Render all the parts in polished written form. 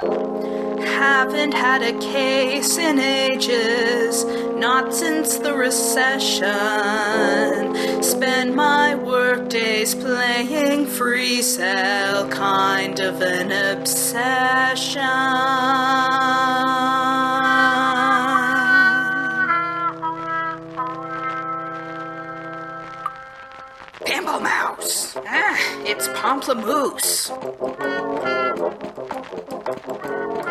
Haven't had a case in ages, not since the recession. Spend my work days playing free cell, kind of an obsession. Pamplemousse! It's Pamplemousse.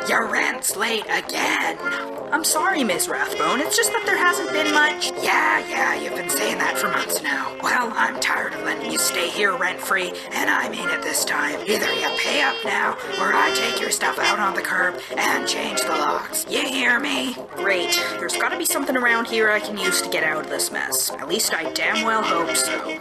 Your rent's late again. I'm sorry, Ms. Rathbone. It's just that there hasn't been much. Yeah, you've been saying that for months now. Well, I'm tired of letting you stay here rent-free, and I mean it this time. Either you pay up now, or I take your stuff out on the curb and change the locks. You hear me? Great. There's gotta be something around here I can use to get out of this mess. At least I damn well hope so.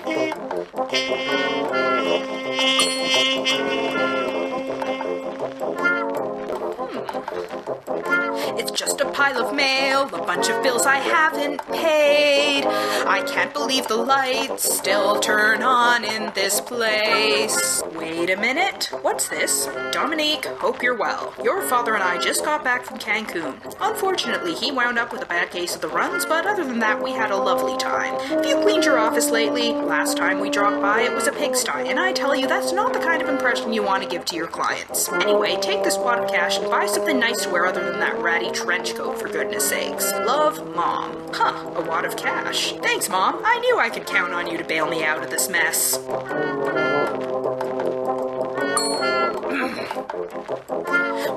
It's just a pile of mail, a bunch of bills I haven't paid. I can't believe the lights still turn on in this place. Wait a minute, what's this? Dominique, hope you're well. Your father and I just got back from Cancun. Unfortunately, he wound up with a bad case of the runs, but other than that, we had a lovely time. Have you cleaned your office lately? Last time we dropped by, it was a pigsty, and I tell you, that's not the kind of impression you want to give to your clients. Anyway, take this wad of cash and buy something nice to wear other than that ratty trench coat, for goodness sakes. Love, Mom. A wad of cash. Thanks, Mom. I knew I could count on you to bail me out of this mess.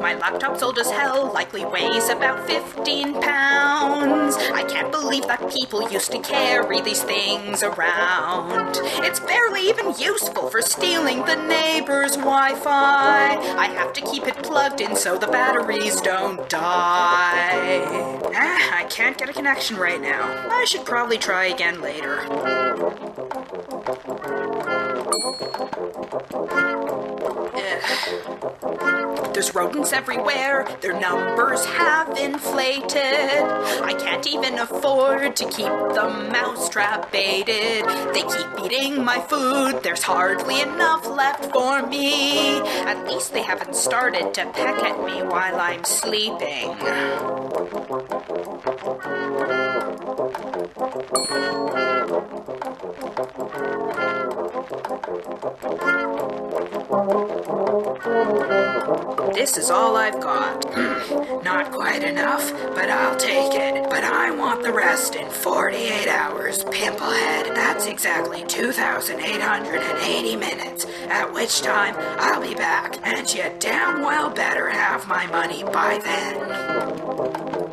My laptop's old as hell, likely weighs about 15 pounds. I can't believe that people used to carry these things around. It's barely even useful for stealing the neighbor's Wi-Fi. I have to keep it plugged in so the batteries don't die. I can't get a connection right now. I should probably try again later. There's rodents everywhere, their numbers have inflated. I can't even afford to keep the mousetrap baited. They keep eating my food, there's hardly enough left for me. At least they haven't started to peck at me while I'm sleeping. This is all I've got. Not quite enough, but I'll take it. But I want the rest in 48 hours, Pimplehead. That's exactly 2,880 minutes, at which time I'll be back, and you damn well better have my money by then.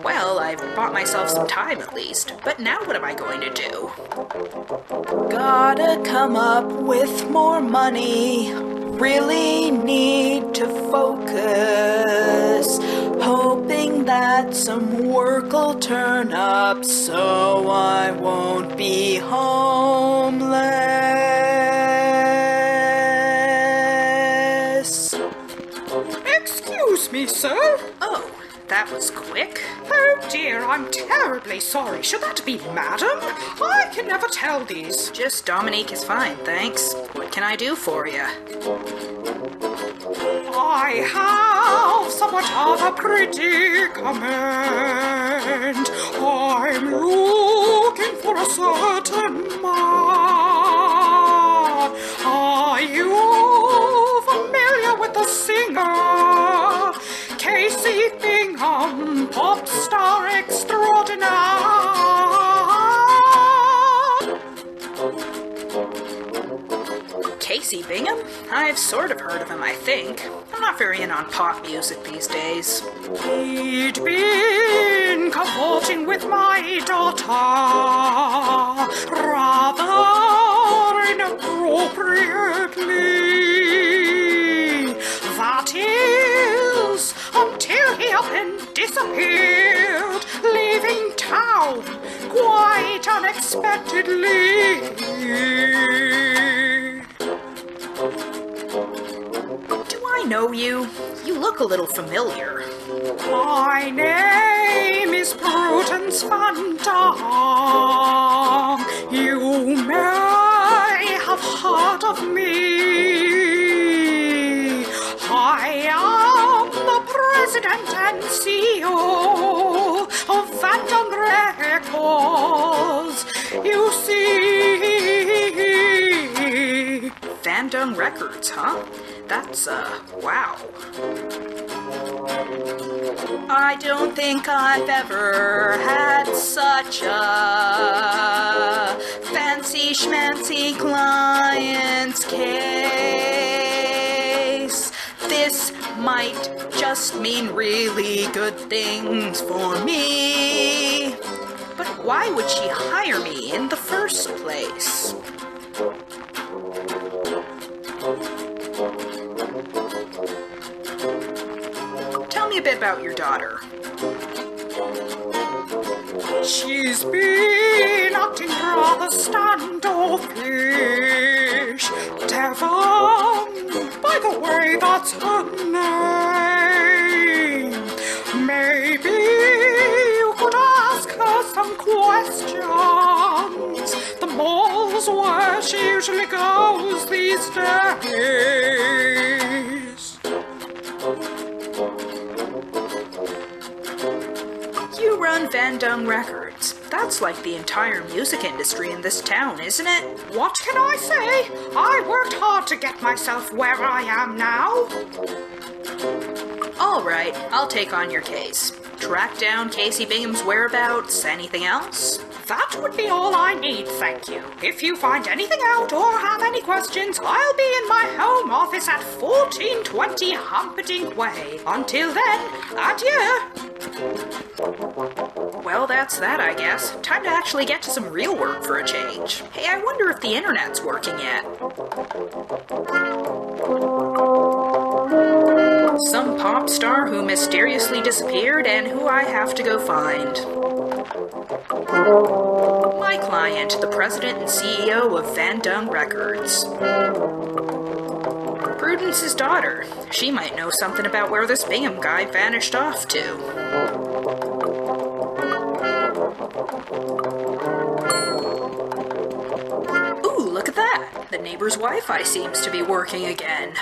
Well, I've bought myself some time at least, but now what am I going to do? Gotta come up with more money. Really need to focus, hoping that some work'll turn up so I won't be homeless. Excuse me, sir. Oh, that was quick. Oh dear, I'm terribly sorry. Should that be madam? I can never tell these. Just Dominique is fine, thanks. What can I do for you? I have somewhat of a predicament. I'm looking for a certain man. Are you familiar with the singer? Casey Bingham, pop star extraordinaire. Casey Bingham? I've sort of heard of him, I think. I'm not very in on pop music these days. He'd been cavorting with my daughter rather inappropriately. That is, until he up and disappeared, leaving town quite unexpectedly. Do I know you? You look a little familiar. My name is Prudence Van Dam. You may have heard of me. I am the president and CEO of Phantom Records. You see... Phantom Records, huh? That's, wow. I don't think I've ever had such a fancy schmancy client's case. This might just mean really good things for me. But why would she hire me in the first place? Tell me a bit about your daughter. She's been acting rather standoffish. Devon, by the way, that's her name. Maybe you could ask her some questions. The mall's where she usually goes these days. You run Van Dung Records. That's like the entire music industry in this town, isn't it? What can I say? I worked hard to get myself where I am now. All right, I'll take on your case. Track down Casey Bingham's whereabouts. Anything else? That would be all I need, thank you. If you find anything out or have any questions, I'll be in my home office at 1420 Humperdinck Way. Until then, adieu. Well, that's that, I guess. Time to actually get to some real work for a change. Hey, I wonder if the internet's working yet. Some pop star who mysteriously disappeared and who I have to go find. My client, the president and CEO of Van Dung Records. Prudence's daughter. She might know something about where this Bingham guy vanished off to. Ooh, look at that! The neighbor's Wi-Fi seems to be working again.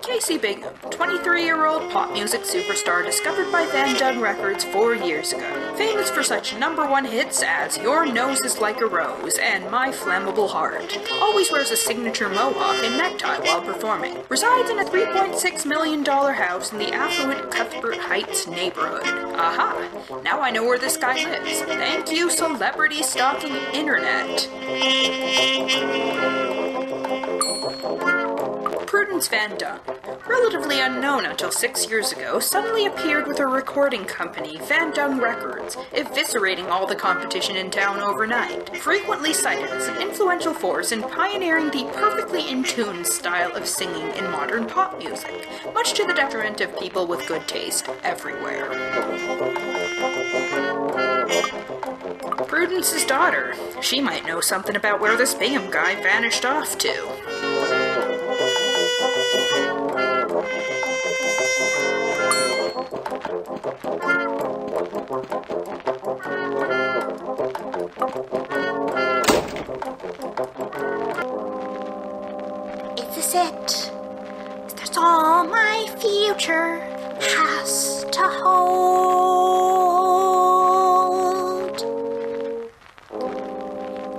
Casey Bingham, 23-year-old pop music superstar discovered by Van Dung Records 4 years ago. Famous for such #1 hits as Your Nose is Like a Rose and My Flammable Heart. Always wears a signature mohawk and necktie while performing. Resides in a $3.6 million house in the affluent Cuthbert Heights neighborhood. Aha! Now I know where this guy lives. Thank you, celebrity stalking internet. Prudence Van Dung, relatively unknown until 6 years ago, suddenly appeared with her recording company, Van Dung Records, eviscerating all the competition in town overnight. Frequently cited as an influential force in pioneering the perfectly in tune style of singing in modern pop music, much to the detriment of people with good taste everywhere. Prudence's daughter. She might know something about where this Bingham guy vanished off to. Is this it? Is this all my future has to hold?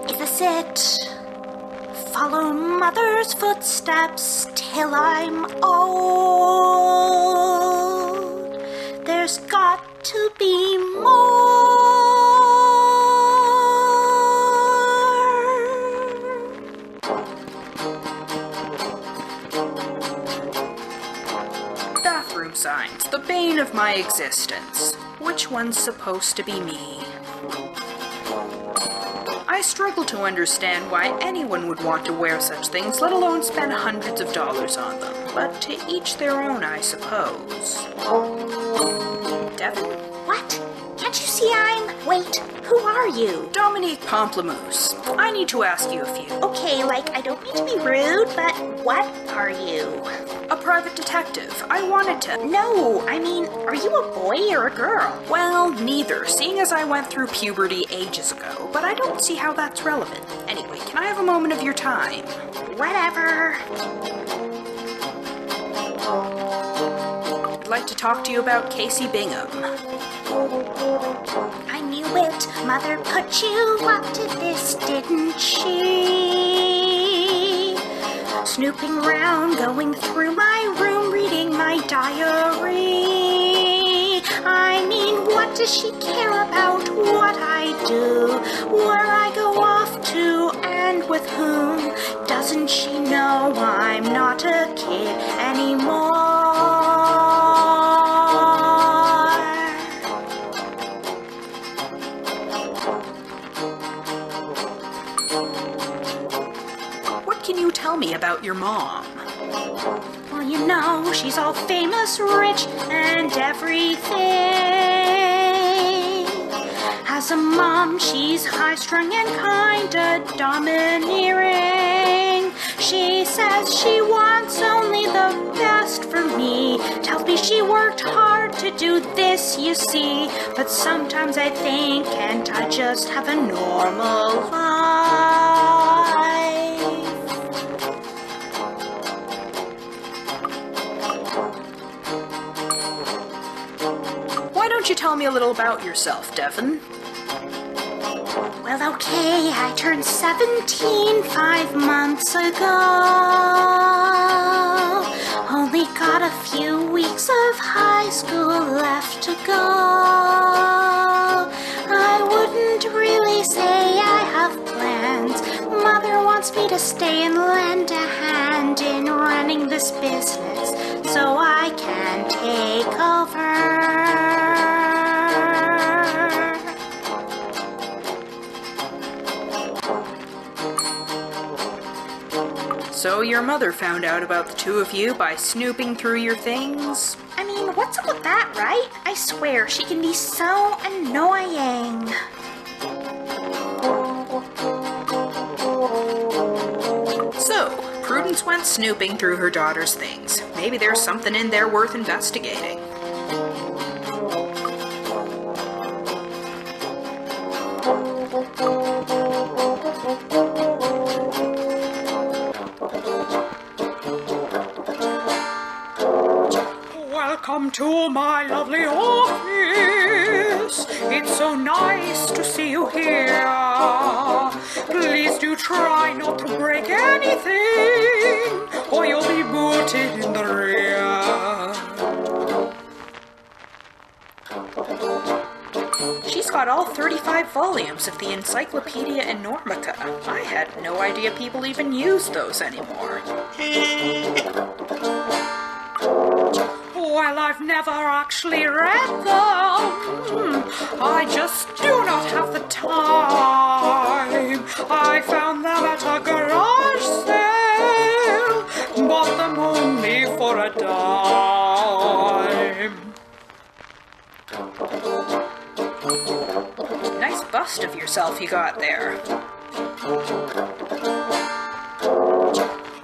Is this it? Follow mother's footsteps till I'm old. There's got to be more. Bathroom signs, the bane of my existence. Which one's supposed to be me? I struggle to understand why anyone would want to wear such things, let alone spend hundreds of dollars on them. But to each their own, I suppose. Devin? What? Can't you see Wait, who are you? Dominique Pamplemousse. I need to ask you a few. Okay, I don't mean to be rude, but what are you? A private detective. I wanted to... No, I mean, are you a boy or a girl? Well, neither, seeing as I went through puberty ages ago, but I don't see how that's relevant. Anyway, can I have a moment of your time? Whatever. like to talk to you about Casey Bingham. I knew it. Mother put you up to this, didn't she? Snooping around, going through my room, reading my diary. I mean, what does she care about what I do, where I go off to, and with whom? Doesn't she know I'm not a kid anymore? What can you tell me about your mom? Well, you know, she's all famous, rich, and everything. As a mom, she's high-strung and kinda domineering. She says she wants only the best for me. Tells me she worked hard to do this, you see. But sometimes I think, can't I just have a normal life? Why don't you tell me a little about yourself, Devon? Well, okay, I turned 17 5 months ago. Only got a few weeks of high school left to go. I wouldn't really say I have plans. Mother wants me to stay and lend a hand in running this business so I can take over. So your mother found out about the two of you by snooping through your things? I mean, what's up with that, right? I swear, she can be so annoying. So, Prudence went snooping through her daughter's things. Maybe there's something in there worth investigating. Welcome to my lovely office. It's so nice to see you here. Please do try not to break anything, or you'll be booted in the rear. She's got all 35 volumes of the Encyclopedia Enormica. I had no idea people even used those anymore. Well, I've never actually read them. I just do not have the time. I found them at a garage sale, bought them only for a dime. Nice bust of yourself you got there.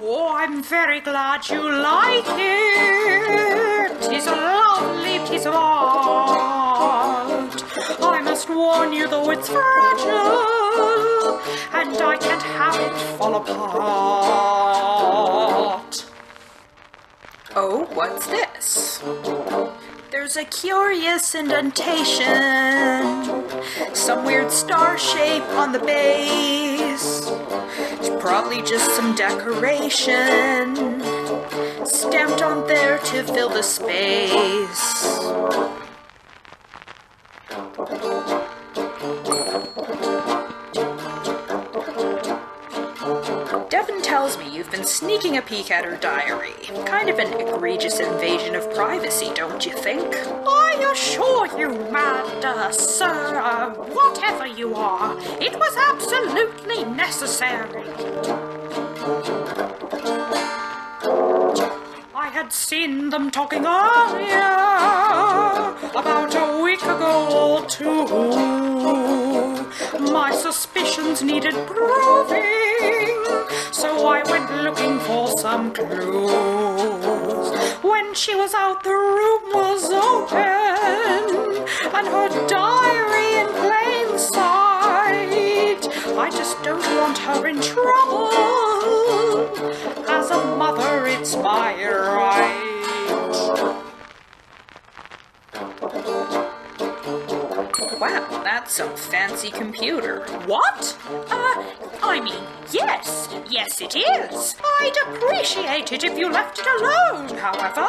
Oh, I'm very glad you like it. It's a lovely piece of art. I must warn you, though, it's fragile, and I can't have it fall apart. Oh, what's this? There's a curious indentation, some weird star shape on the base. It's probably just some decoration stamped on there to fill the space. Devon tells me you've been sneaking a peek at her diary. Kind of an egregious invasion of privacy, don't you think? I assure you, mad sir, whatever you are, it was absolutely necessary. I had seen them talking earlier, about a week ago or two. My suspicions needed proving, so I went looking for some clues. When she was out, the room was open, and her diary in plain sight. I just don't want her in trouble. As a mother, it's my right. That's some fancy computer. What? I mean, yes. Yes, it is. I'd appreciate it if you left it alone, however.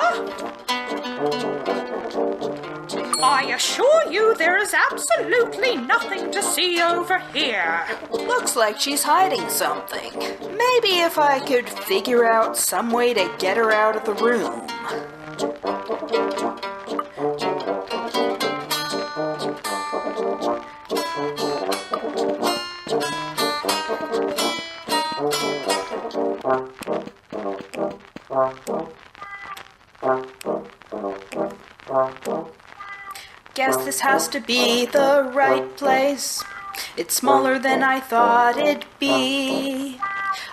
I assure you there is absolutely nothing to see over here. Looks like she's hiding something. Maybe if I could figure out some way to get her out of the room. Guess this has to be the right place. It's smaller than I thought it'd be.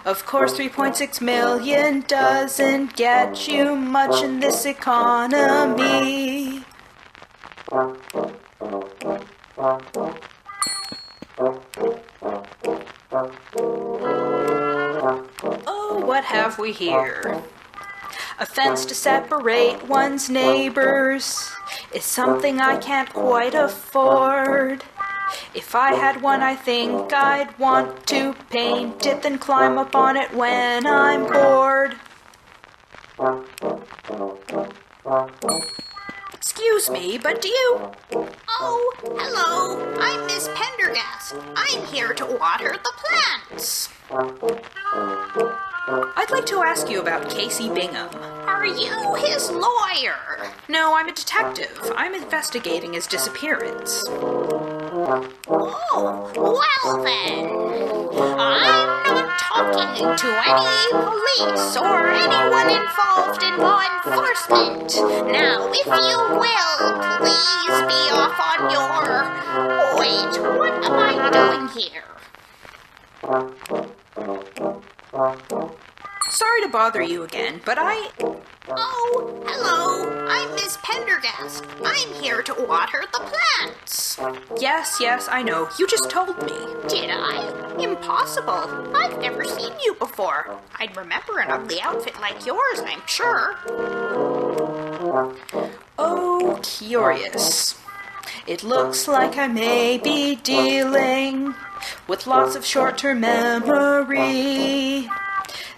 Of course, 3.6 million doesn't get you much in this economy. Oh, what have we here? A fence to separate one's neighbors is something I can't quite afford. If I had one, I think I'd want to paint it, then climb up on it when I'm bored. Excuse me, but do you... Oh, hello. I'm Miss Pendergast. I'm here to water the plants. I'd like to ask you about Casey Bingham. Are you his lawyer? No, I'm a detective. I'm investigating his disappearance. Oh, well then. I'm not talking to any police or anyone involved in law enforcement. Now, if you will, please be off on your... Wait, what am I doing here? Sorry to bother you again, but Oh, hello. I'm Miss Pendergast. I'm here to water the plants. Yes, I know. You just told me. Did I? Impossible. I've never seen you before. I'd remember an ugly outfit like yours, I'm sure. Oh, curious. It looks like I may be dealing with lots of short-term memory.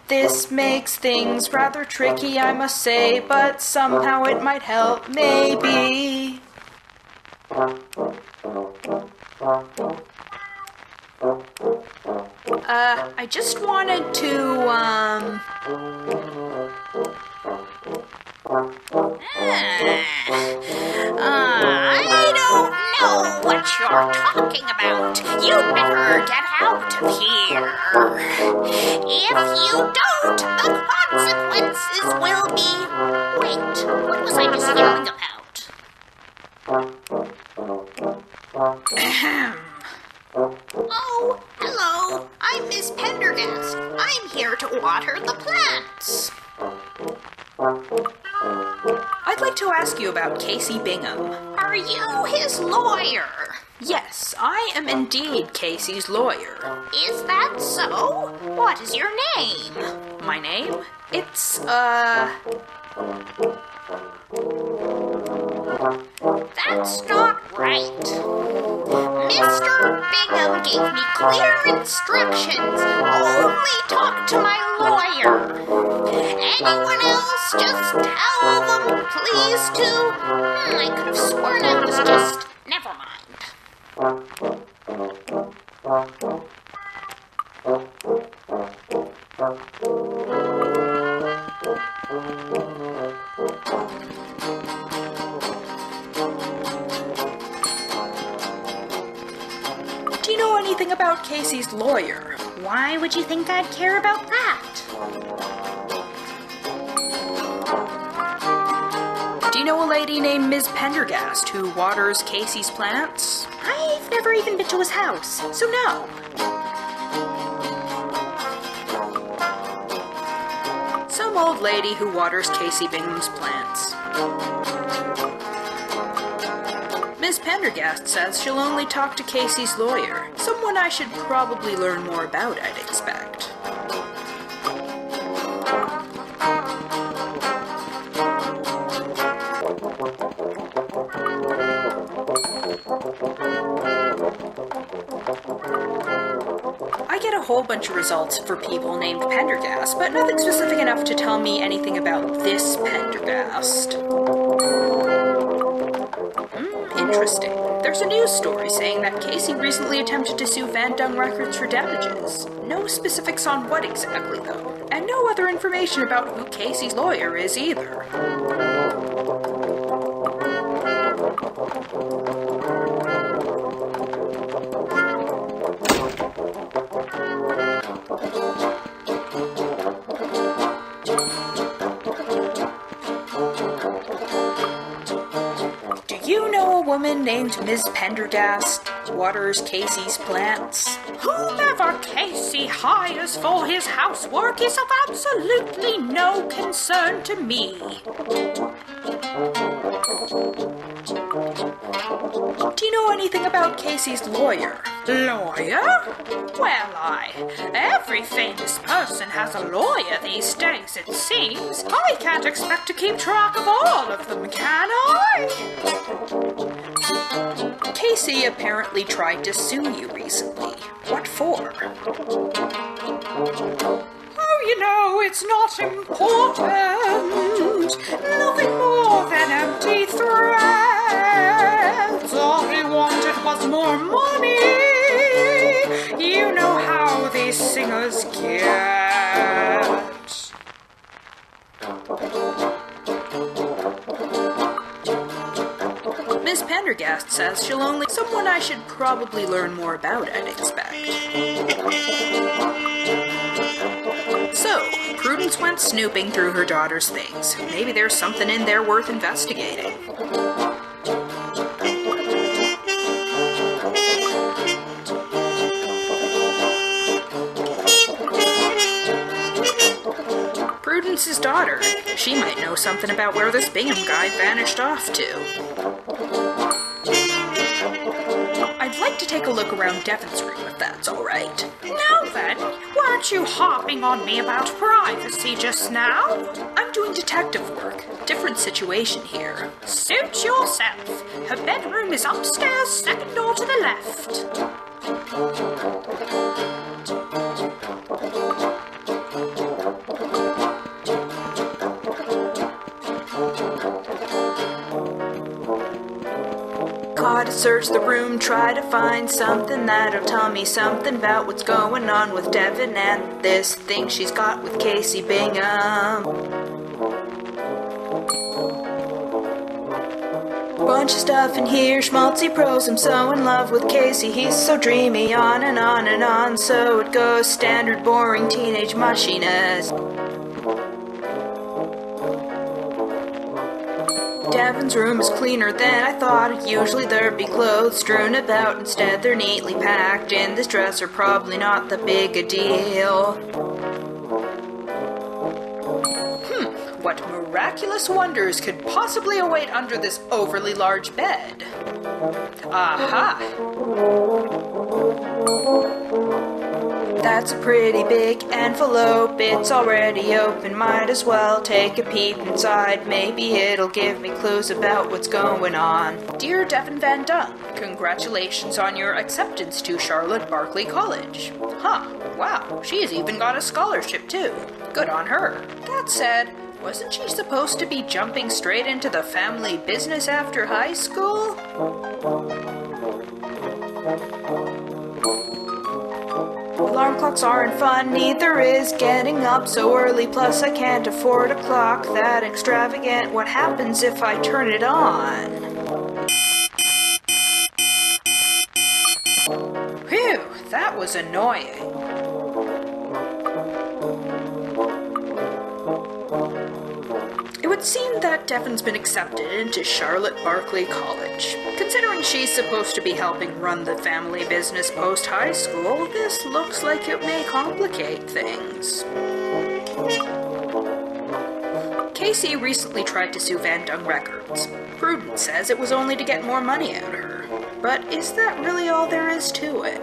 This makes things rather tricky, I must say, but somehow it might help, maybe. I just wanted to, I don't know what you're talking about. You'd better get out of here. If you don't, the consequences will be... Wait, what was I just yelling about? Ahem. Oh, hello. I'm Miss Pendergast. I'm here to water the plants. I'd like to ask you about Casey Bingham. Are you his lawyer? Yes, I am indeed Casey's lawyer. Is that so? What is your name? My name? It's, That's not right. Mr. Bingham gave me clear instructions. Only talk to my lawyer. Anyone else, just tell them, please, to... I could have sworn I was just... Never mind. do you know anything about Casey's lawyer? Why would you think I'd care about that? Do you know a lady named Ms. Pendergast who waters Casey's plants? I've never even been to his house, so no. Some old lady who waters Casey Bingham's plants. Ms. Pendergast says she'll only talk to Casey's lawyer, someone I should probably learn more about, I'd expect. whole bunch of results for people named Pendergast, but nothing specific enough to tell me anything about this Pendergast. Interesting. There's a news story saying that Casey recently attempted to sue Van Dung Records for damages. No specifics on what exactly, though, and no other information about who Casey's lawyer is either. Woman named Ms. Pendergast waters Casey's plants. Whomever Casey hires for his housework is of absolutely no concern to me. Do you know anything about Casey's lawyer? Lawyer? Well, every famous person has a lawyer these days, it seems. I can't expect to keep track of all of them, can I? Casey apparently tried to sue you recently. What for? Oh, you know, it's not important. Nothing more than empty threats. All he wanted was more money. You know how these singers get. Miss Pendergast says she'll only... Someone I should probably learn more about, I'd expect. So, Prudence went snooping through her daughter's things. Maybe there's something in there worth investigating. Prudence's daughter. She might know something about where this Bingham guy vanished off to. I'd like to take a look around Devon's room, if that's all right. Now then, weren't you harping on me about privacy just now? I'm doing detective work. Different situation here. Suit yourself. Her bedroom is upstairs, second door to the left. Gotta search the room, try to find something that'll tell me something about what's going on with Devon and this thing she's got with Casey Bingham. Bunch of stuff in here, schmaltzy prose, I'm so in love with Casey, he's so dreamy, on and on and on, so it goes, standard boring teenage mushiness. Devon's room is cleaner than I thought. Usually there'd be clothes strewn about. Instead they're neatly packed in this dresser. Probably not that big a deal. What miraculous wonders could possibly await under this overly large bed? Aha! That's a pretty big envelope, it's already open, might as well take a peep inside, maybe it'll give me clues about what's going on. Dear Devon Van Dung, congratulations on your acceptance to Charlotte Barkley College. Huh, wow, she's even got a scholarship too. Good on her. That said, wasn't she supposed to be jumping straight into the family business after high school? Alarm clocks aren't fun, neither is getting up so early, plus I can't afford a clock that extravagant. What happens if I turn it on? Phew, that was annoying. It would seem that Devon's been accepted into Charlotte Barkley College. Considering she's supposed to be helping run the family business post-high school, this looks like it may complicate things. Casey recently tried to sue Van Dung Records. Prudence says it was only to get more money out of her. But is that really all there is to it?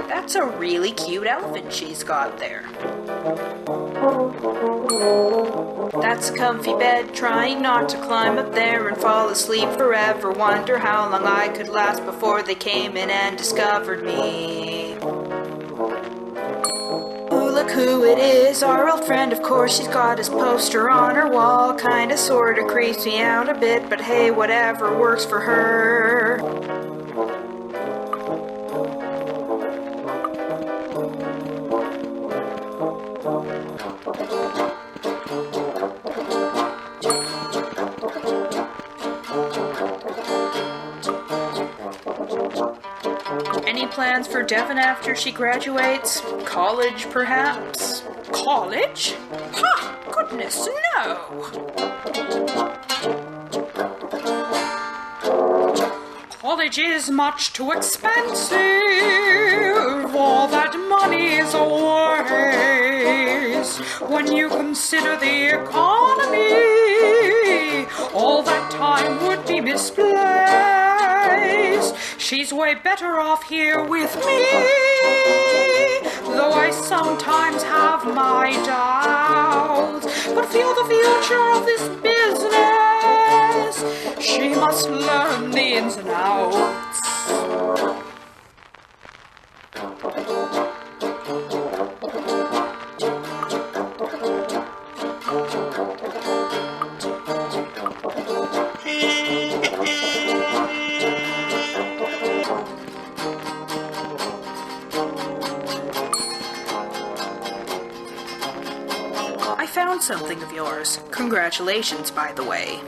That's It's a really cute elephant she's got there. That's a comfy bed, trying not to climb up there and fall asleep forever. Wonder how long I could last before they came in and discovered me. Ooh, look who it is, our old friend, of course. She's got his poster on her wall. Kinda sorta creeps me out a bit, but hey, whatever works for her. Any plans for Devon after she graduates? College, perhaps? College? Ha! Goodness, no! College is much too expensive. All that money is a waste. When you consider the economy, all that time would be misplaced. She's way better off here with me, though I sometimes have my doubts. But feel the future of this business, she must learn the ins and outs. I found something of yours. Congratulations, by the way.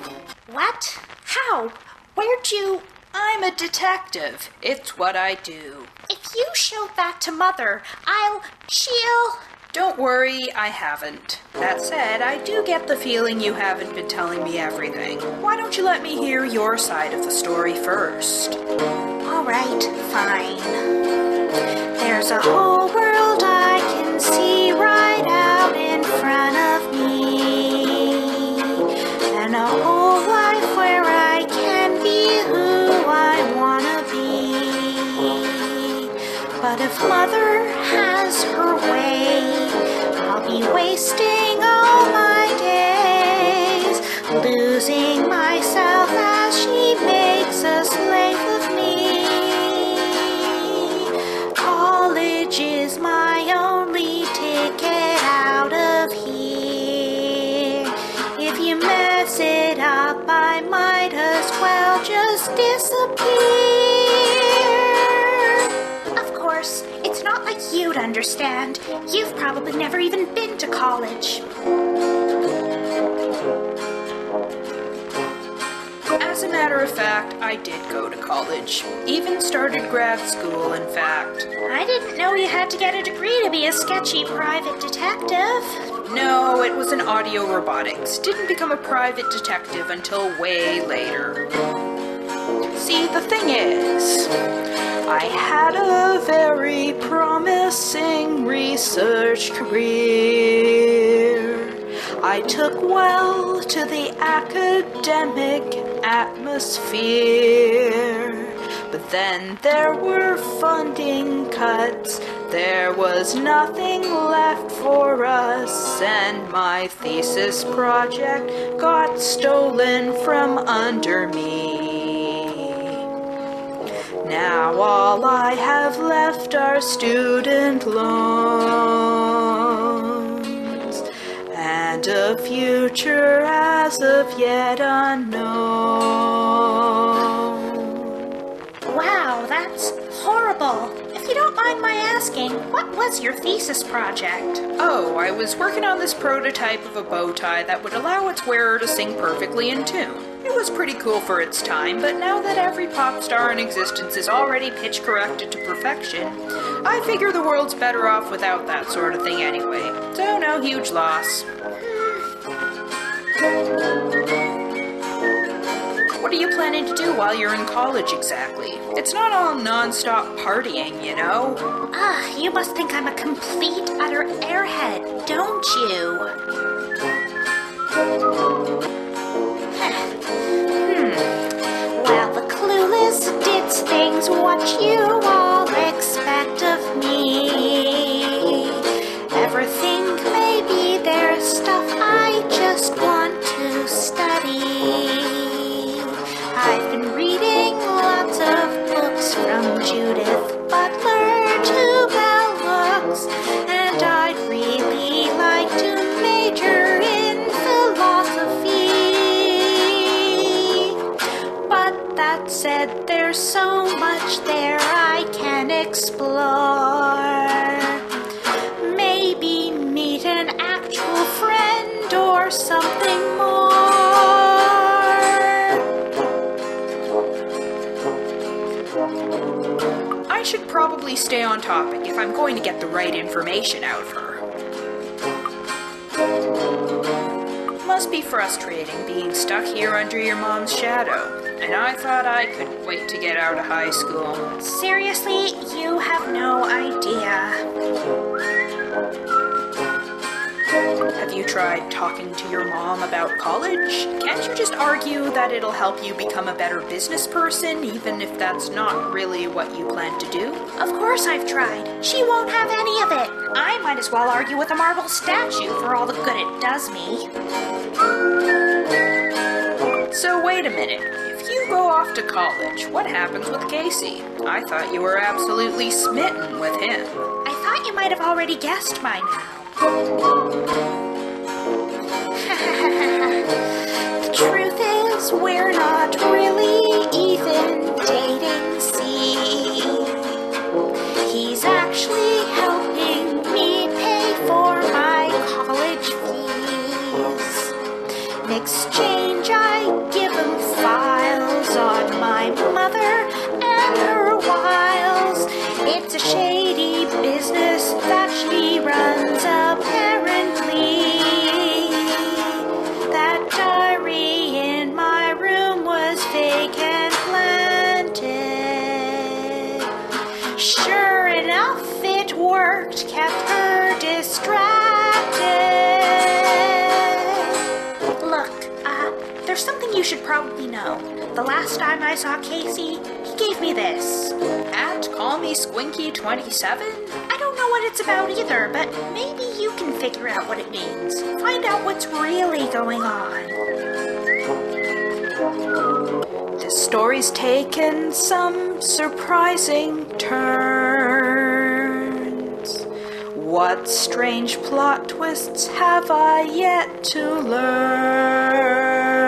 What? How? Where'd you... I'm a detective. It's what I do. If you showed that to Mother, she'll... Don't worry, I haven't. That said, I do get the feeling you haven't been telling me everything. Why don't you let me hear your side of the story first? All right, fine. There's a whole world I can see right out in front of me, and a whole life where I can be who I wanna be. But if Mother has her way, I'll be wasting all my days, losing myself as she makes a slave of me. College is my only ticket out of here. If you mess it up, I might as well just disappear. Of course, it's not like you'd understand. You've probably never even been to college. As a matter of fact, I did go to college. Even started grad school, in fact. I didn't know you had to get a degree to be a sketchy private detective. No, it was in audio robotics. Didn't become a private detective until way later. See, the thing is, I had a very promising research career. I took well to the academic atmosphere. But then there were funding cuts. There was nothing left for us, and my thesis project got stolen from under me. Now all I have left are student loans, and a future as of yet unknown. Wow, that's horrible. If you don't mind my asking, what was your thesis project? Oh, I was working on this prototype of a bow tie that would allow its wearer to sing perfectly in tune. It was pretty cool for its time, but now that every pop star in existence is already pitch corrected to perfection, I figure the world's better off without that sort of thing anyway. So no huge loss. What are you planning to do while you're in college exactly? It's not all non-stop partying, you know? You must think I'm a complete, utter airhead, don't you? Well, the clueless ditz things what you all expect of me. There's so much there I can explore. Maybe meet an actual friend or something more. I should probably stay on topic if I'm going to get the right information out of her. Must be frustrating being stuck here under your mom's shadow, and I thought I couldn't wait to get out of high school. Seriously, you have no idea. Have you tried talking to your mom about college? Can't you just argue that it'll help you become a better business person, even if that's not really what you plan to do? Of course I've tried. She won't have any of it. I might as well argue with a marble statue for all the good it does me. So wait a minute. If you go off to college, what happens with Casey? I thought you were absolutely smitten with him. I thought you might have already guessed by now. The truth is, we're not really even dating, see. He's actually helping me pay for my college fees. In exchange, I give him files on my mother and her wiles. It's a shady business that she runs, apparently. That diary in my room was fake and planted. Sure enough, it worked, kept her distracted. Look, there's something you should probably know. The last time I saw Casey, he gave me this. At Call Me Squinky 27? I don't know what it's about either, but maybe you can figure out what it means. Find out what's really going on. This story's taken some surprising turns. What strange plot twists have I yet to learn?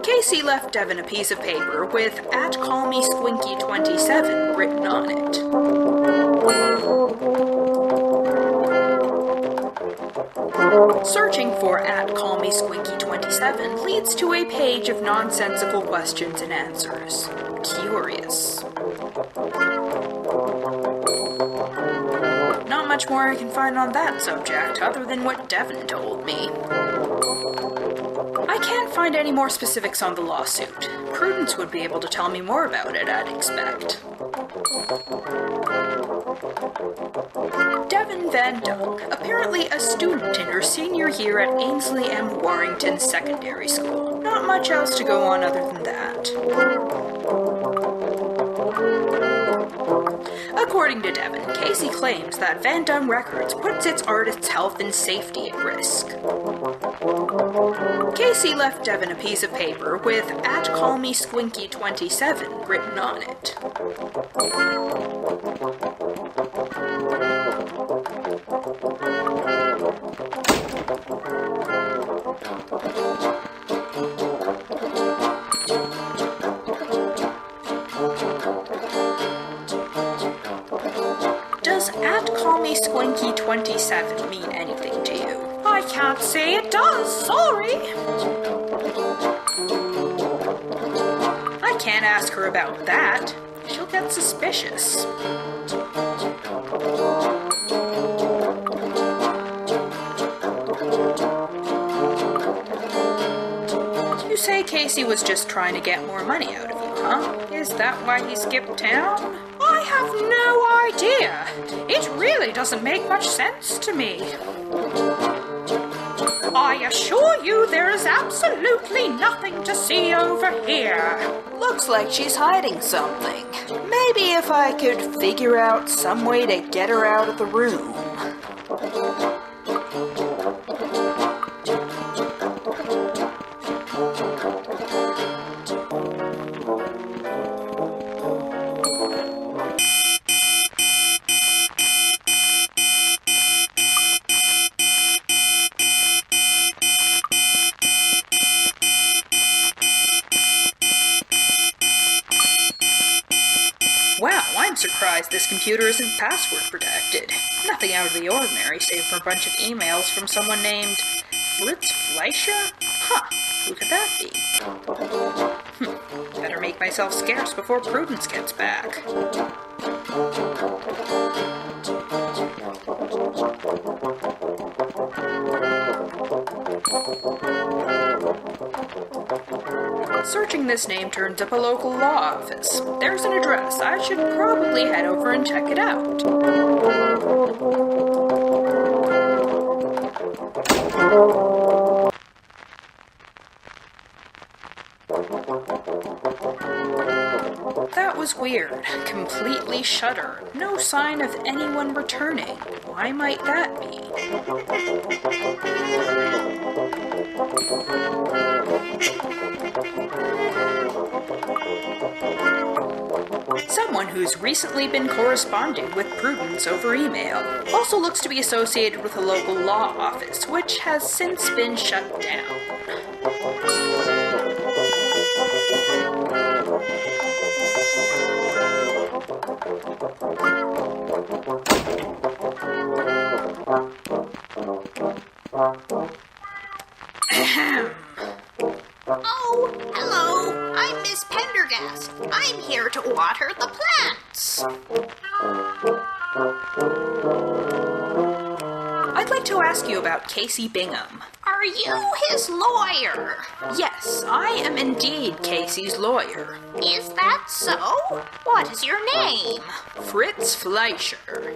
Casey left Devin a piece of paper with at Call Me Squinky 27 written on it. Searching for at Call Me Squinky 27 leads to a page of nonsensical questions and answers. Curious. Not much more I can find on that subject other than what Devin told me. I can't find any more specifics on the lawsuit. Prudence would be able to tell me more about it, I'd expect. Devin Van Dunk, apparently a student in her senior year at Ainsley M. Warrington Secondary School. Not much else to go on other than that. According to Devin, Casey claims that Van Dunk Records puts its artists' health and safety at risk. Casey left Devin a piece of paper with at Call Me Squinky 27 written on it. Does at Call Me Squinky 27 mean anything to you? I can't say it does, sorry. I can't ask her about that. She'll get suspicious. You say Casey was just trying to get more money out of you, huh? Is that why he skipped town? I have no idea. It really doesn't make much sense to me. I assure you there is absolutely nothing to see over here. Looks like she's hiding something. Maybe if I could figure out some way to get her out of the room. surprised this computer isn't password protected. Nothing out of the ordinary, save for a bunch of emails from someone named Fritz Fleischer? Huh, who could that be? Better make myself scarce before Prudence gets back. Searching this name turns up a local law office. There's an address. I should probably head over and check it out. That was weird. Completely shuttered. No sign of anyone returning. Why might that be? Someone who's recently been corresponding with Prudence over email. Also looks to be associated with a local law office, which has since been shut down. Oh, hello. I'm Miss Pendergast. I'm here to water the plants. I'd like to ask you about Casey Bingham. Are you his lawyer? Yes, I am indeed Casey's lawyer. Is that so? What is your name? Fritz Fleischer.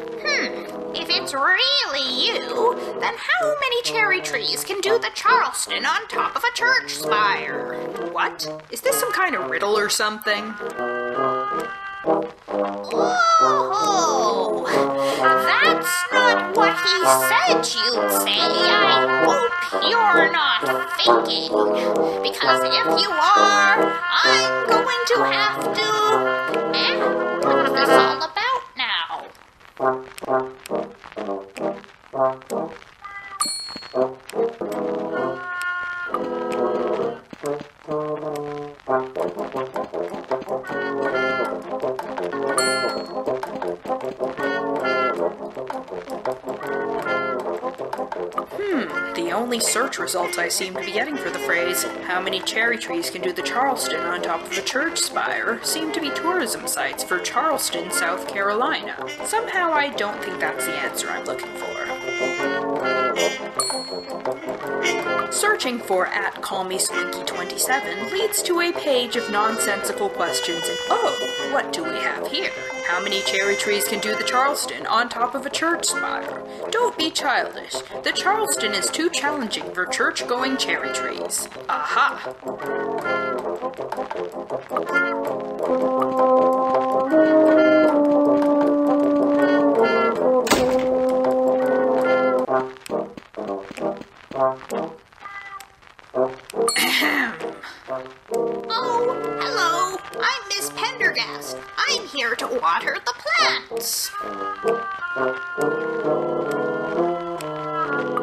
If it's really you, then how many cherry trees can do the Charleston on top of a church spire? What? Is this some kind of riddle or something? Oh, that's not what he said you'd say. I hope you're not faking. Because if you are, I'm going to have to... What is this all about now? The only search results I seem to be getting for the phrase, how many cherry trees can do the Charleston on top of a church spire, seem to be tourism sites for Charleston, South Carolina. Somehow I don't think that's the answer I'm looking for. Searching for @CallMeSquinky27 leads to a page of nonsensical questions and oh, what do we have here? How many cherry trees can do the Charleston on top of a church spire? Don't be childish. The Charleston is too challenging for church-going cherry trees. Aha! Oh, hello. I'm Miss Pendergast. I'm here to water the plants.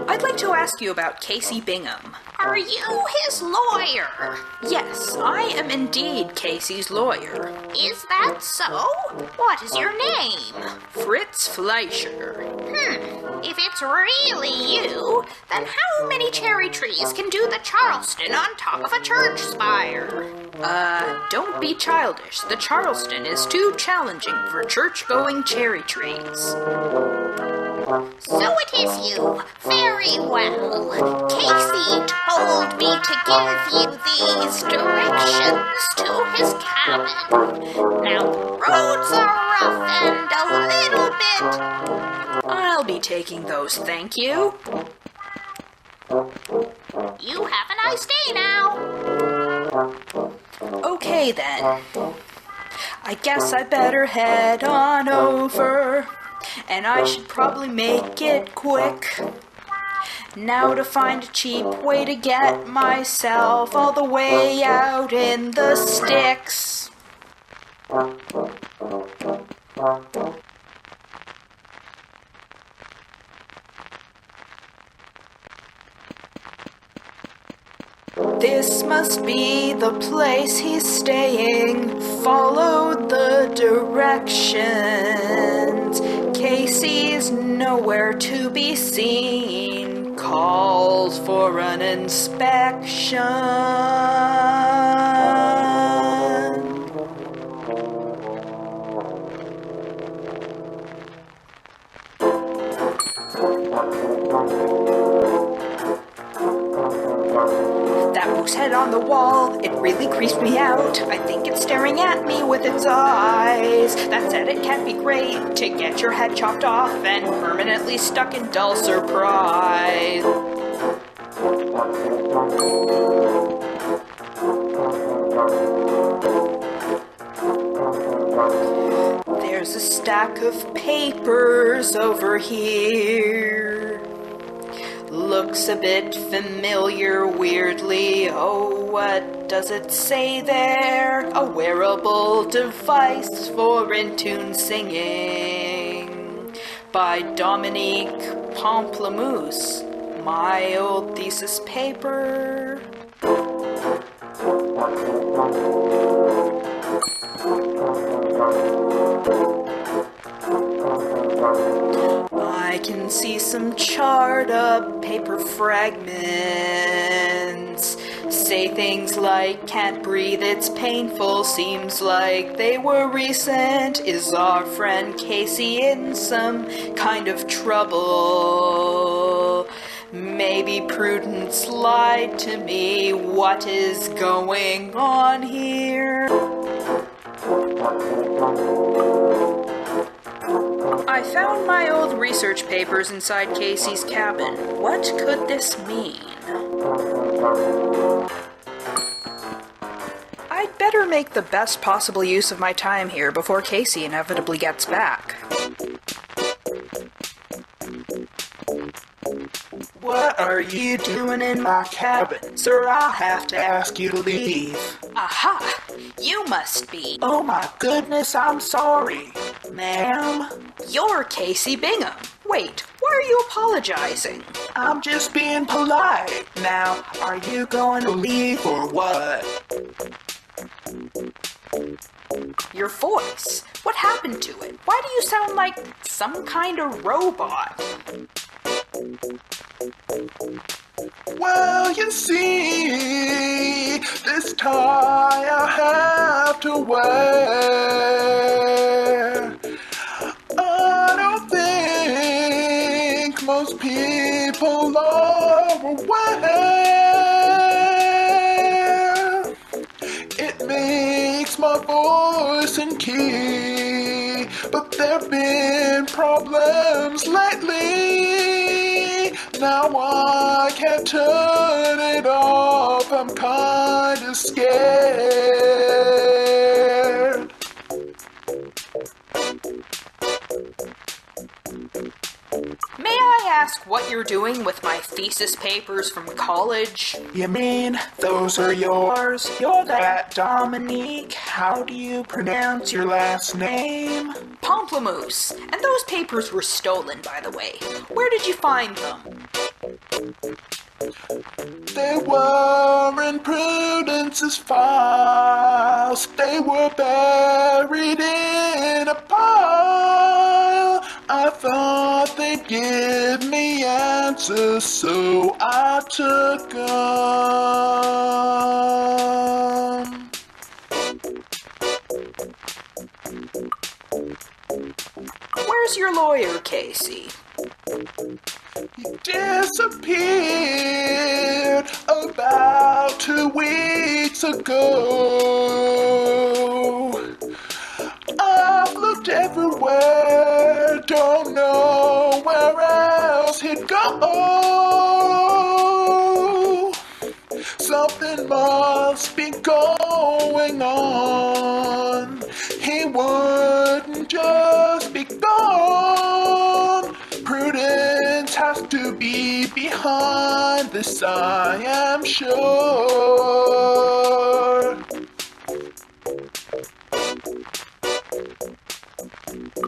I'd like to ask you about Casey Bingham. Are you his lawyer? Yes, I am indeed Casey's lawyer. Is that so? What is your name? Fritz Fleischer. If it's really you, then how many cherry trees can do the Charleston on top of a church spire? Don't be childish. The Charleston is too challenging for church-going cherry trees. So it is you. Very well. Casey told me to give you these directions to his cabin. Now, the roads are rough and a little bit... I'll be taking those, thank you. You have a nice day now. Okay then. I guess I better head on over. And I should probably make it quick. Now to find a cheap way to get myself all the way out in the sticks. This must be the place he's staying. Follow the directions. Casey's nowhere to be seen. Calls for an inspection. That moose head on the wall, it really creeps me out. I think it's staring at me with its eyes. That said, it can't be great to get your head chopped off and permanently stuck in dull surprise. There's a stack of papers over here. Looks a bit familiar, weirdly. Oh, what does it say there? A wearable device for in-tune singing. By Dominique Pamplemousse. My old thesis paper. I can see some charred up paper fragments. Say things like, can't breathe, it's painful, seems like they were recent. Is our friend Casey in some kind of trouble? Maybe Prudence lied to me. What is going on here? I found my old research papers inside Casey's cabin. What could this mean? I'd better make the best possible use of my time here before Casey inevitably gets back. What are you doing in my cabin? Sir, I'll have to ask you to leave. Aha! You must be. Oh my goodness, I'm sorry. Ma'am? You're Casey Bingham. Wait, why are you apologizing? I'm just being polite. Now, are you going to leave or what? Your voice. What happened to it? Why do you sound like some kind of robot? Well, you see, this tie I have to wear. I don't think most people are aware. It makes my voice in key, but there've been problems lately. Now I can't turn it off, I'm kinda scared. May I ask what you're doing with my thesis papers from college? You mean those are yours? You're that Dominique. How do you pronounce your last name? Pamplemousse. And those papers were stolen, by the way. Where did you find them? They were in Prudence's files. They were buried in a pile. I thought they'd give me answers, so I took them. Where's your lawyer, Casey? He disappeared about 2 weeks ago. I've looked everywhere, don't know where else he'd go. Something must be going on. He wouldn't just be gone. Prudence has to be behind this, I am sure.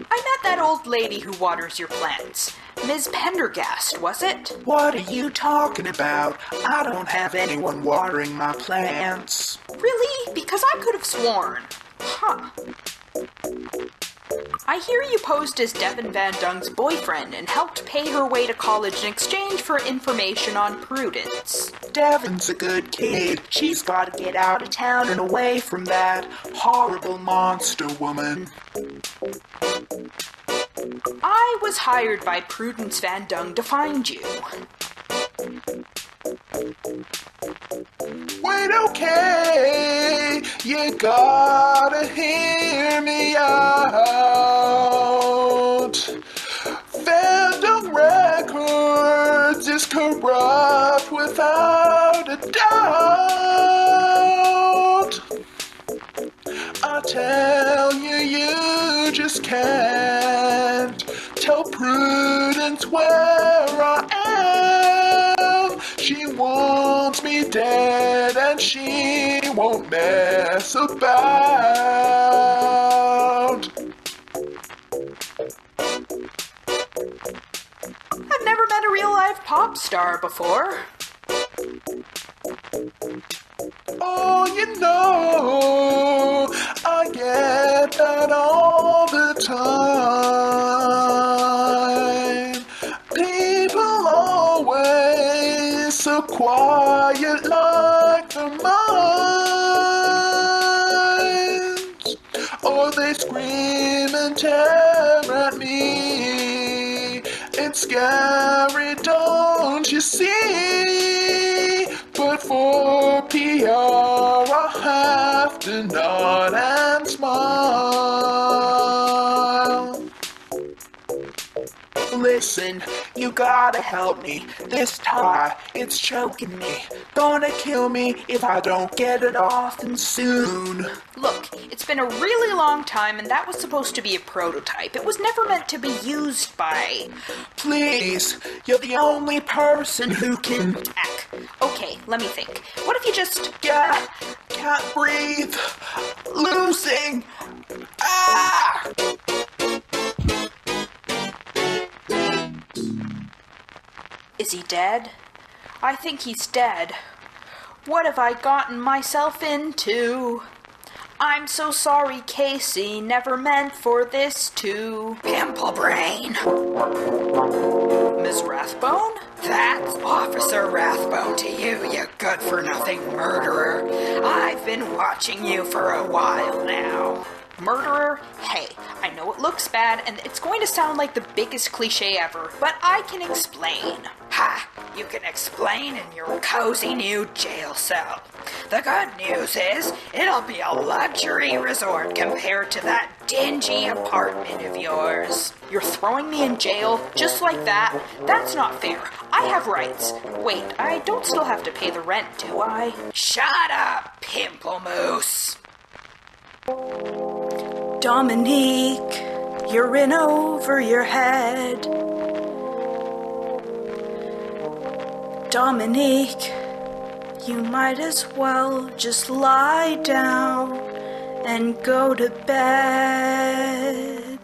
I met that old lady who waters your plants. Ms. Pendergast, was it? What are you talking about? I don't have anyone watering my plants. Really? Because I could have sworn. Huh. I hear you posed as Devin Van Dung's boyfriend and helped pay her way to college in exchange for information on Prudence. Devin's a good kid. She's got to get out of town and away from that horrible monster woman. I was hired by Prudence Van Dung to find you. Wait, okay, you gotta hear me out. Fandom Records is corrupt without a doubt. I tell you, you just can't tell Prudence where I am. She wants me dead and she won't mess about. I've never met a real-life pop star before. Oh, you know, I get that all the time. People always so quiet like the mines. Or they scream and tear at me. It's scary, don't you see? But for PR, I have to nod and smile. Listen, you gotta help me. This tie, it's choking me. Gonna kill me if I don't get it off and soon. Look, it's been a really long time and that was supposed to be a prototype. It was never meant to be used by... Please, you're the only person who can... Ack. Okay, let me think. What if you just... Can't breathe. Losing. Ah! Is he dead? I think he's dead. What have I gotten myself into? I'm so sorry, Casey. Never meant for this to... Pimple Brain. Miss Rathbone? That's Officer Rathbone to you, you good-for-nothing murderer. I've been watching you for a while now. Murderer? Hey, I know it looks bad and it's going to sound like the biggest cliche ever, but I can explain. Ha! You can explain in your cozy new jail cell. The good news is, it'll be a luxury resort compared to that dingy apartment of yours. You're throwing me in jail just like that? That's not fair. I have rights. Wait, I don't still have to pay the rent, do I? Shut up, Pamplemousse. Dominique, you're in over your head. Dominique, you might as well just lie down and go to bed.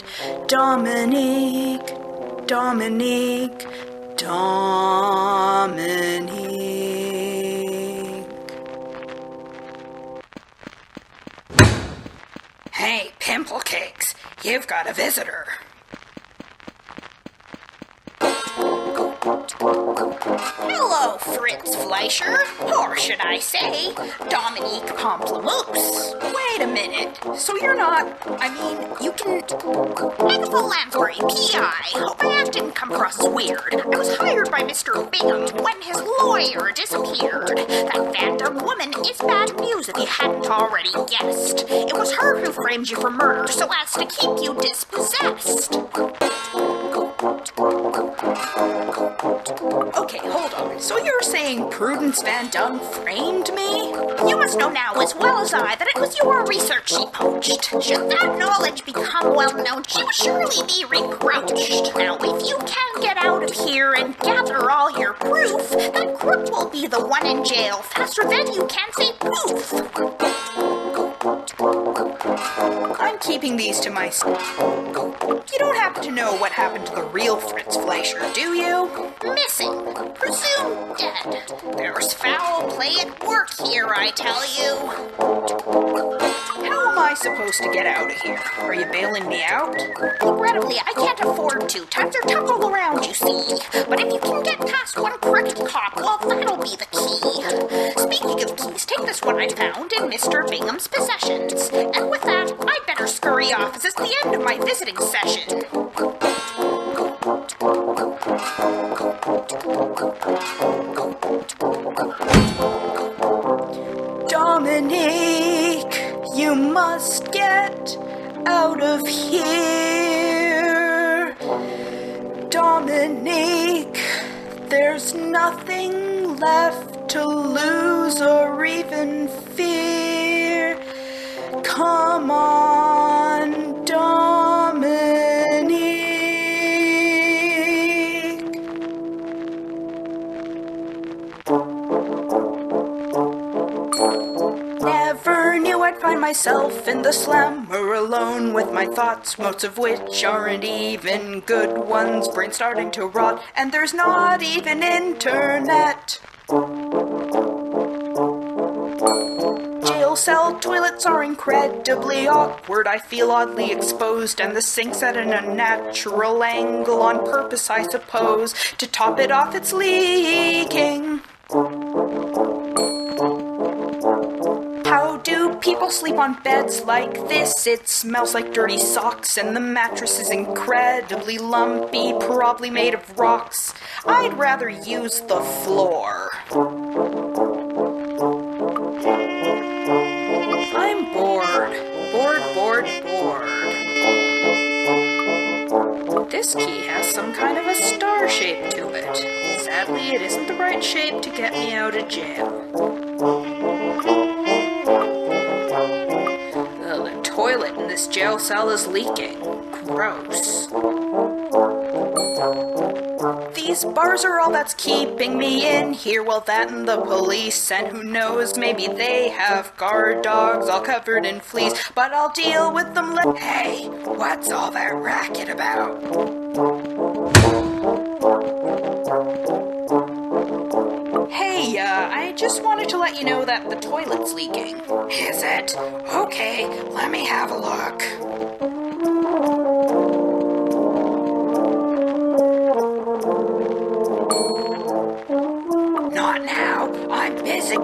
Dominique, Dominique, Dominique. Hey, Pimple Cakes, you've got a visitor. Hello, Fritz Fleischer, or should I say, Dominique Pamplemousse. Wait a minute. So you're not... you can... Agatha Lamprey, P.I. Hope my act didn't come across as weird. I was hired by Mr. Bingham when his lawyer disappeared. That Van Dunk woman is bad news if you hadn't already guessed. It was her who framed you for murder so as to keep you dispossessed. Okay, hold on. So you're saying Prudence Van Dung framed me? You must know now as well as I that it was your research she poached. Should that knowledge become well known, she would surely be reproached. Now, if you can get out of here and gather all your proof, that crook will be the one in jail faster than you can say poof. I'm keeping these to myself. You don't happen to know what happened to the real Fritz Fleischer, do you? Missing. Presumed dead. There's foul play at work here, I tell you. How am I supposed to get out of here? Are you bailing me out? Regrettably, I can't afford to. Times are tough all around, you see. But if you can get past one crooked cop, well, that'll be the key. Speaking of keys, take this one I found in Mr. Bingham's possessions. And with that, I'd better scurry off, as it's the end of my visiting session. Dominique, you must get out of here. Dominique, there's nothing left to lose or even fear. Come on, Dominique. Never knew I'd find myself in the slammer alone with my thoughts, most of which aren't even good ones. Brain starting to rot, and there's not even internet. Jail cell toilets are incredibly awkward. I feel oddly exposed, and the sink's at an unnatural angle on purpose, I suppose. To top it off, it's leaking. How do people sleep on beds like this? It smells like dirty socks, and the mattress is incredibly lumpy, probably made of rocks. I'd rather use the floor. I'm bored. Bored. This key has some kind of a star shape to it. Sadly, it isn't the right shape to get me out of jail. The toilet in this jail cell is leaking. Gross. These bars are all that's keeping me in here. Well, that and the police, and who knows, maybe they have guard dogs all covered in fleas, but I'll deal with them later. Hey, what's all that racket about? Hey, I just wanted to let you know that the toilet's leaking. Is it? Okay, let me have a look. Not now. I'm busy.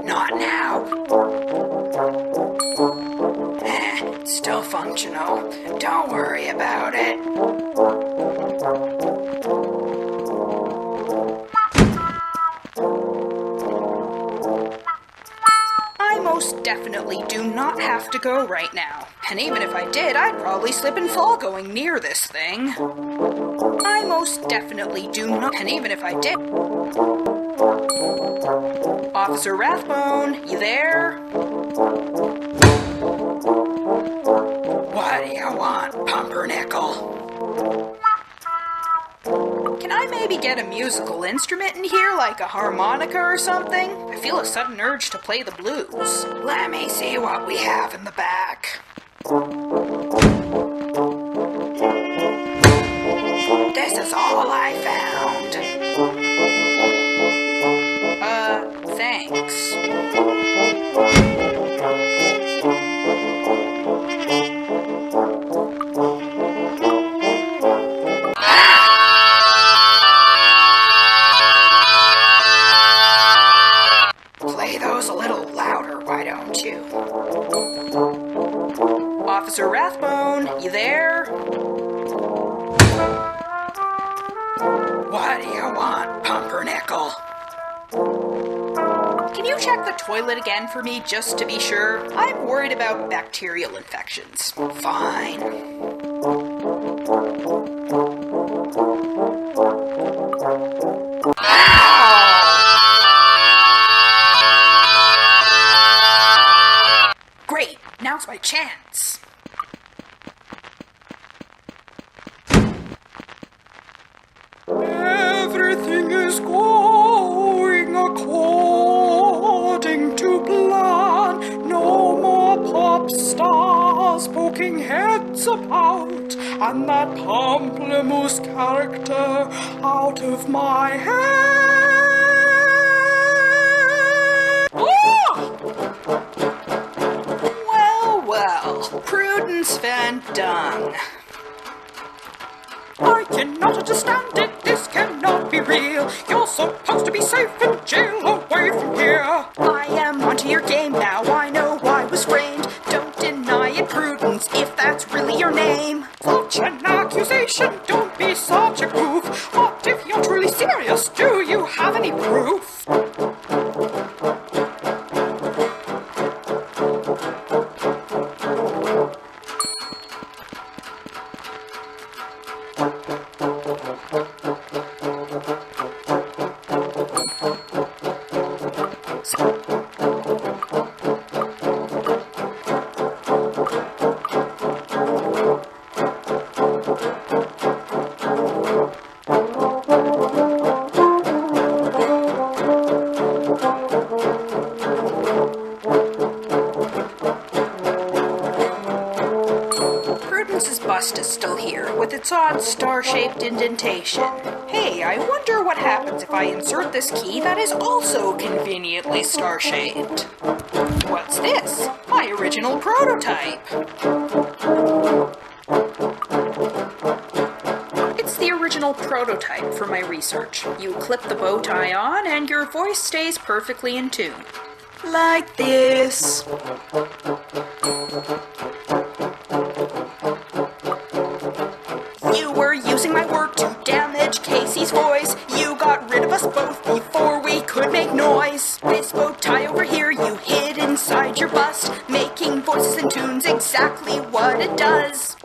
Not now. It's still functional. Don't worry about it. I most definitely do not have to go right now. And even if I did, I'd probably slip and fall going near this thing. I most definitely do not. And even if I did... Officer Rathbone, you there? What do you want, Pumpernickel? Can I maybe get a musical instrument in here, like a harmonica or something? I feel a sudden urge to play the blues. Let me see what we have in the back. This is all I found. Thanks. Play those a little louder, why don't you? Officer Rathbone, you there? What do you want, Pumpernickel? Can you check the toilet again for me, just to be sure? I'm worried about bacterial infections. Fine. Great, now's my chance. Everything is going according it's about, and that Pamplemousse character out of my head. Oh! Well, Prudence Van Dung. I cannot understand it, this cannot be real. You're supposed to be safe in jail, away from here. I am onto your game now, I know I was framed. Don't deny it, Prudence, if that's really your name. Such an accusation, don't be such a goof. What if you're truly serious? Do you have any proof? Prudence's bust is still here, with its odd star-shaped indentation. Hey, I wonder what happens if I insert this key that is also conveniently star-shaped. What's this? My original prototype. It's the original prototype for my research. You clip the bow tie on and your voice stays perfectly in tune. Like this. You were using my work to damage Casey's voice. You got rid of us both before we could make noise. This bow tie over here you hid inside your bust, making voices and tunes exactly what it does.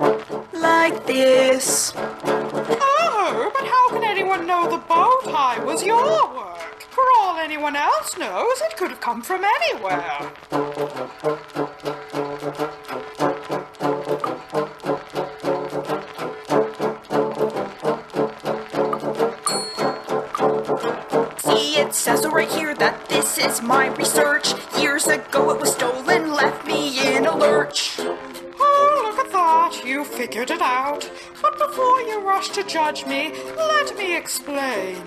Like this. Oh, but how can anyone know the bow tie was your work? For all anyone else knows, it could have come from anywhere. See, it says so right here that this is my research. Years ago it was stolen, left me in a lurch. Oh, look at that, you figured it out. But before you rush to judge me, let me explain.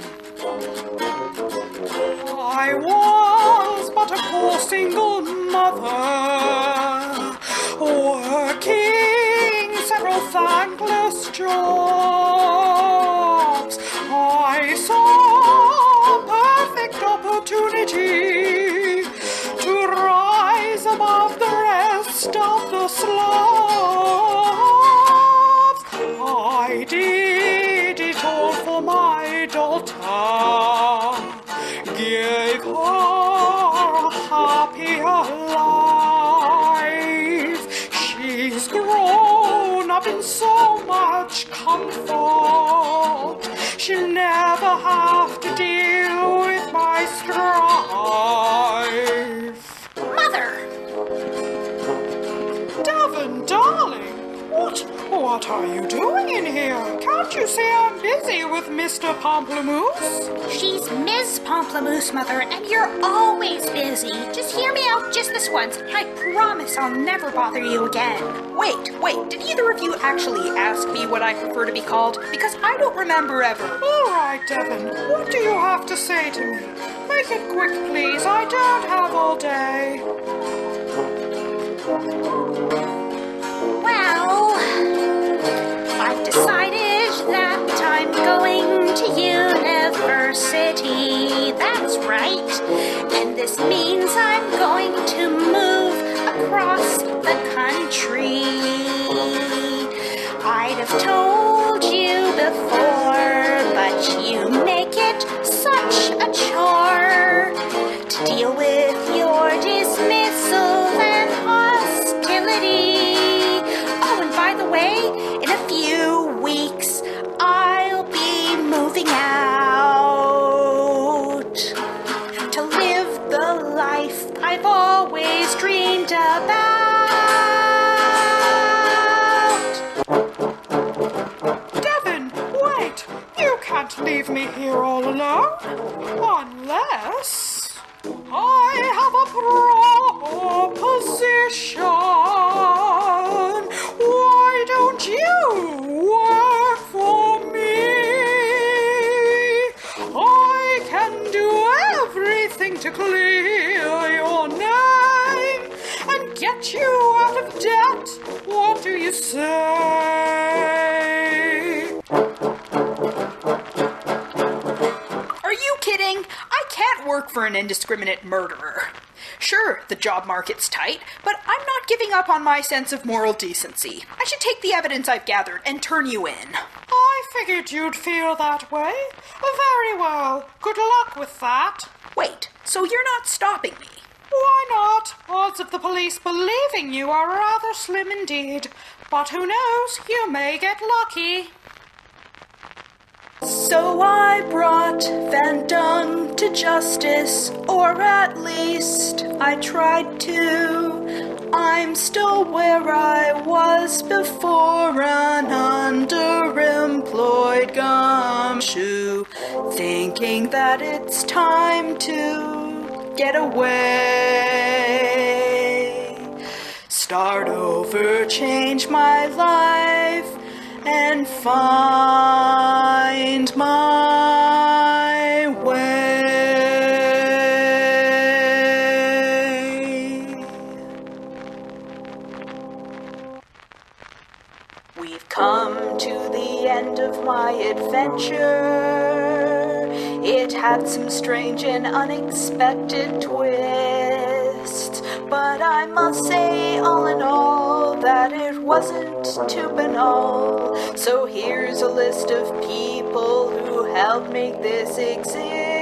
I was but a poor single mother, working several thankless jobs. I saw perfect opportunity to rise above the rest of the slums. I did it all for my daughter, gave her a happier life. She's grown up in so much comfort, she'll never have to deal with my strife. Mother! Devon, darling, what are you doing in here? Can't you see I'm busy with Mr. Pamplemousse? She's Ms. Pamplemousse, Mother, and you're always busy. Just hear me out just this once, and I promise I'll never bother you again. Wait, did either of you actually ask me what I prefer to be called? Because I don't remember ever. All right, Devon, what do you have to say to me? Make it quick, please. I don't have all day. Well, I've decided that I'm going to university. That's right. And this means I'm going to move across the country. I'd have told you before, but you make it such a chore to deal with your dismissal and hostility. Oh, and by the way, in a few weeks, I'll be moving out to live the life I've always dreamed about. Devon, wait! You can't leave me here all alone. Unless I have a proposition. Why do work for an indiscriminate murderer. Sure, the job market's tight, but I'm not giving up on my sense of moral decency. I should take the evidence I've gathered and turn you in. I figured you'd feel that way. Very well. Good luck with that. Wait, so you're not stopping me? Why not? Odds of the police believing you are rather slim indeed. But who knows, you may get lucky. So I brought Van Dung to justice, or at least I tried to. I'm still where I was before, an underemployed gumshoe, thinking that it's time to get away. Start over, change my life, and find my way. We've come to the end of my adventure. It had some strange and unexpected twists, but I must say, all in all, that it wasn't too banal. So here's a list of people who helped make this exist.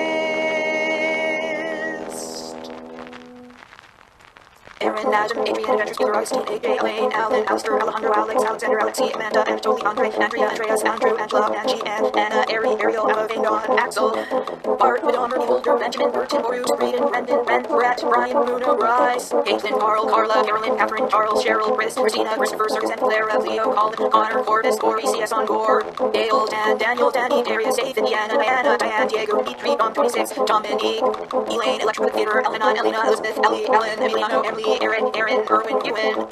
Aaron, Adam, Adrian, Adventures, Keeler, Augustine, AJ, Elaine, Alan, Alistair, Alejandro, Alex, Alexander, Alexei, Amanda, Anatoly, Andre, Andrea, Andreas, Andrew, Angela, Angie, Anna, Ari, Ariel, Emma, Vagon, Axel, Bart, Widomer, Beholder, Benjamin, Burton, Borus, Breeden, Brendan, Brent, Brett, Brian, Bruno, Bryce, Caitlin, Carl, Carla, Carolyn, Catherine, Charles, Cheryl, Chris, Christina, Christopher, Circus, and Clara, Leo, Colin, Connor, Corbis, Corey, CS on Gore, Dale, Dan, Daniel, Danny, Darius, David, Diana, Diane, Diego, Dimitri, Dom, 26, Dominique, Elaine, Electric Theater, Elena, Elena, Elizabeth, Ellie, Ellen, Emiliano, Emily, Eric, Aaron, Erwin, Ewan,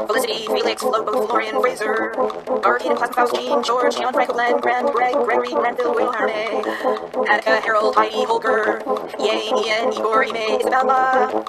Felicity, Felix, Lobo, Florian, Fraser, Guardian, Plasma Faust, Jean, George, John, Franco, Glenn, Grant, Greg, Gregory, Grenville, Will, Harney, Attica, Harold, Heidi, Holger, Yane, Ian, Igor, Ime, Isabella,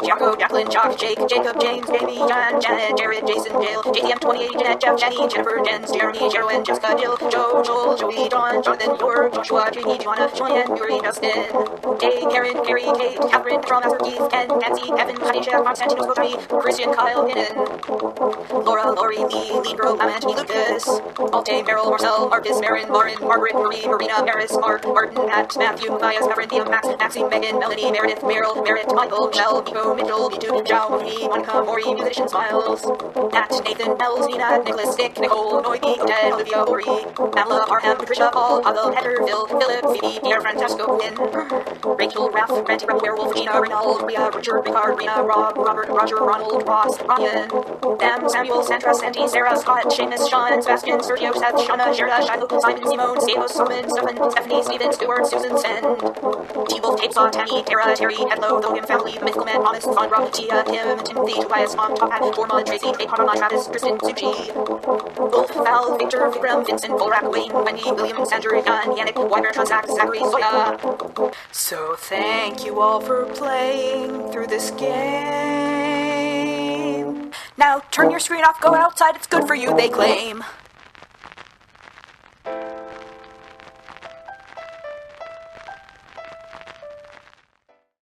Jaco, Jacqueline, Jock, Jake, Jacob, James, Jamie, John, Janet, Jared, Jason, Jill, JTM 28, Jeanette, Jeff, Jenny, Jennifer, Jens, Jeremy, Sherwin, Jessica, Jill, Joe, Joel, Joey, Dawn, Jonathan, George, Joshua, Jamie, Joanna, Julian, Yuri, Justin, Dave, Karen, Carrie, Kate, Catherine, Petrol, Master, Keith, Ken, Nancy, Evan, Khadijah, Constantine, Rosary, Christian, Kyle, Pinnan, Laura, Lori, Lee, Lee, Girl, Anthony, Lucas, Alte, Meryl, Marcel, Marcus, Marin, Lauren, Margaret, Marie, Marina, Paris, Mark, Martin, Matt, Matthew, Matthias, Catherine, Liam, Max, Maxine, Megan, Melanie, Meredith, Meryl, Merritt, Michael, Michelle, Nico, Mitchell, Bitu, Zhao, Mooney, Monica, Maury, Musician, Smiles, Nat, Nathan, Nels, Nina, Nicholas, Nick, Nicole, Noemi, Ted, Olivia, Ori, Pamela, Parham, Patricia, Paul, Pavel, Heather, Phil, Philip, Phoebe, Pierre, Francesco, Quinn, Rachel, Ralph, Randy, Rebel, Werewolf, Gina, Reynald, Rhea, Richard, Ricard, Rena, Rob, Robert, Roger, Ronald, Ross, Ryan, Sam, Samuel, Sandra, Sandy, Sarah, Scott, Seamus, Sean, Sebastian, Sergio, Seth, Shauna, Gerda, Shiloh, Simon, Simone, Stamos, Solomon, Stephen, Stephanie, Stephen, Stewart, Susan, Send, T-Wolf, Tapesaw, Tammy, Tara, Terry, Hedlow, Thoham, Family, The Mythical Man, Thomas, Sandra, Tia, Kim, Timothy, Tobias, Mom, Top Hat, Tormod, Tracy, Kate, Conrad, Travis, Kristen, Suji, Wolf, Val, Victor, Vikram, Vincent, Volrak, Wayne, Wendy, William, Sandra, Jan, Yannick, Weimer, Transact, Zachary, Soya. So thank you all for playing through this game. Now turn your screen off, go outside, it's good for you, they claim.